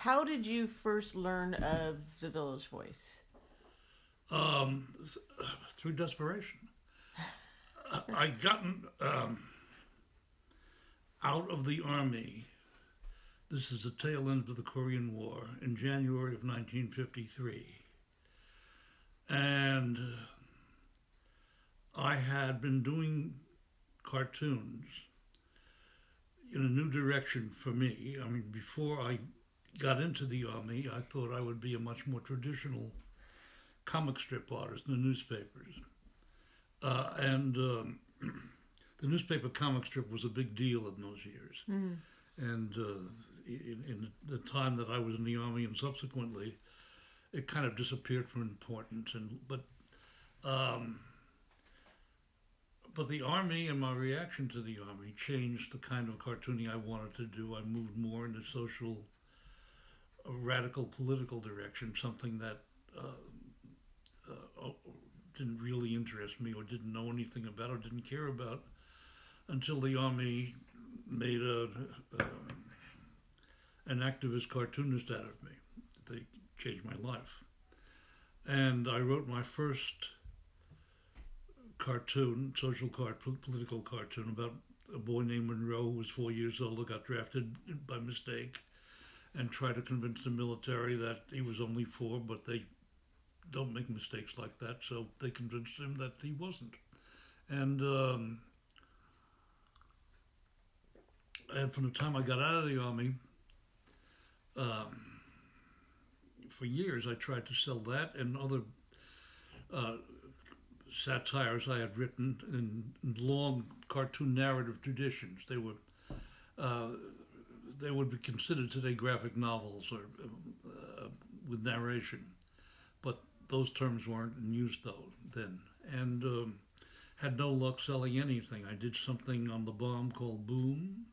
How did you first learn of the Village Voice? Um, Through desperation. I'd gotten out of the army. This is the tail end of the Korean War in January of 1953. And I had been doing cartoons in a new direction for me. I mean, before I got into the army, I thought I would be a much more traditional comic strip artist in the newspapers. And the newspaper comic strip was a big deal in those years. Mm. And in the time that I was in the army and subsequently, it kind of disappeared from importance. Um, but the army and my reaction to the army changed the kind of cartooning I wanted to do. I moved more in a social, a radical political direction, something that didn't really interest me or didn't know anything about or didn't care about until the army made an activist cartoonist out of me. They changed my life. And I wrote my first cartoon, political cartoon about a boy named Monroe who was 4 years old who got drafted by mistake and tried to convince the military that he was only four, but they don't make mistakes like that, so they convinced him that he wasn't. And and from the time I got out of the army, um, for years I tried to sell that and other uh, satires I had written in long cartoon narrative traditions. Uh, they would be considered today graphic novels or with narration, but those terms weren't in use though then, and had no luck selling anything. I did something on the bomb called Boom.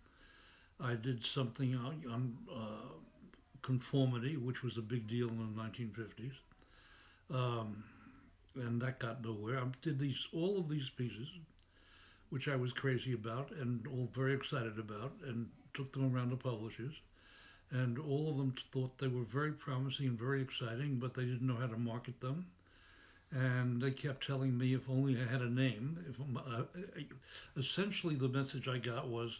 I did something on conformity, which was a big deal in the 1950s. Um, and that got nowhere. I did all of these pieces, which I was crazy about and all very excited about, and took them around to publishers. And all of them thought they were very promising and very exciting, but they didn't know how to market them. And they kept telling me if only I had a name. Essentially, the message I got was,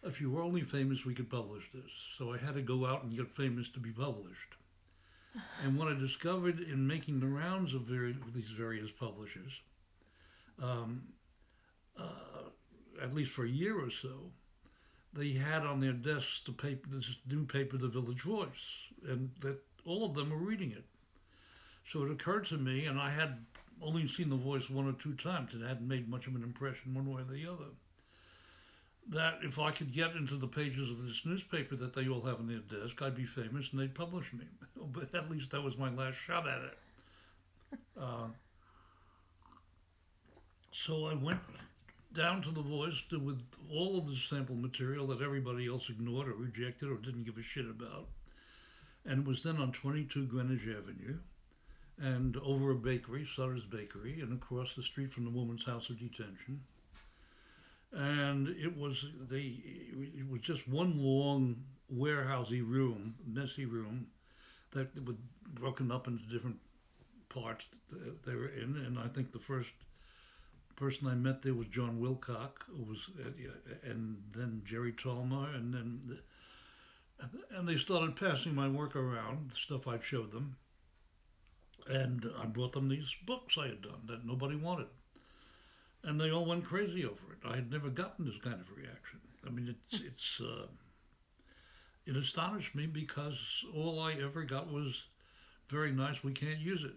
if you were only famous, we could publish this. So I had to go out and get famous to be published. And what I discovered in making the rounds of these various publishers, um, at least for a year or so, they had on their desks this new paper, The Village Voice, and that all of them were reading it. So it occurred to me, and I had only seen The Voice one or two times, and it hadn't made much of an impression one way or the other, that if I could get into the pages of this newspaper that they all have on their desk, I'd be famous and they'd publish me. But at least that was my last shot at it. Uh, so I went down to The Voice with all of the sample material that everybody else ignored or rejected or didn't give a shit about. And it was then on 22 Greenwich Avenue and over a bakery, Sutter's Bakery, and across the street from the Women's House of Detention. And it was just one long warehousey room, messy room, that was broken up into different parts that they were in. And I think the first person I met there was John Wilcock, and then Jerry Tolmer, and they started passing my work around, stuff I'd showed them, and I brought them these books I had done that nobody wanted, and they all went crazy over it. I had never gotten this kind of reaction. I mean, it astonished me because all I ever got was very nice. We can't use it.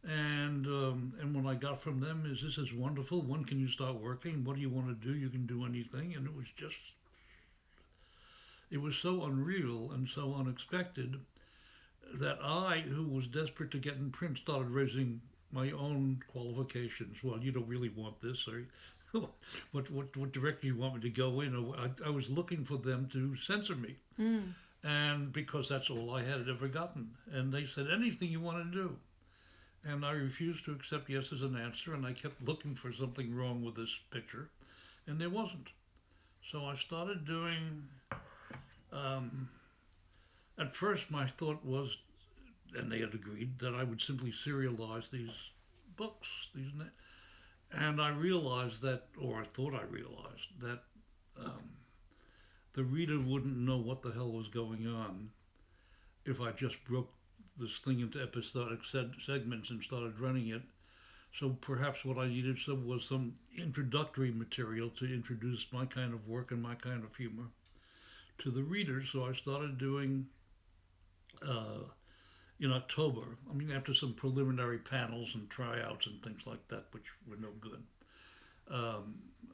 And when I got from them is, this is wonderful. When can you start working? What do you want to do? You can do anything. And it was so unreal and so unexpected that I, who was desperate to get in print, started raising my own qualifications. Well, you don't really want this, or what direction you want me to go in? Or I was looking for them to censor me. Mm. And because that's all I had ever gotten. And they said, anything you want to do. And I refused to accept yes as an answer, and I kept looking for something wrong with this picture, and there wasn't. So I started doing, at at first my thought was, and they had agreed, that I would simply serialize these books, and I realized that, or I thought I realized that the reader wouldn't know what the hell was going on if I just broke this thing into episodic segments and started running it. So perhaps what I needed was some introductory material to introduce my kind of work and my kind of humor to the readers. So I started doing in October. I mean, after some preliminary panels and tryouts and things like that, which were no good,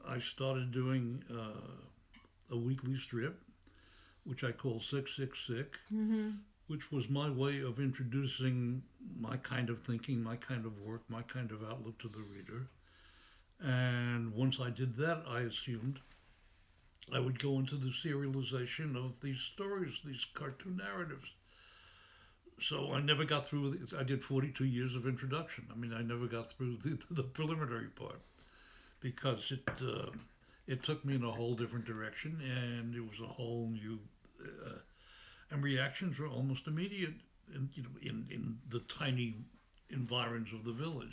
I started doing a weekly strip, which I call 666, which was my way of introducing my kind of thinking, my kind of work, my kind of outlook to the reader. And once I did that, I assumed I would go into the serialization of these stories, these cartoon narratives. So I never got through. I did 42 years of introduction. I mean, I never got through the preliminary part because it took me in a whole different direction, and it was a whole new. And reactions were almost immediate, in the tiny environs of the village.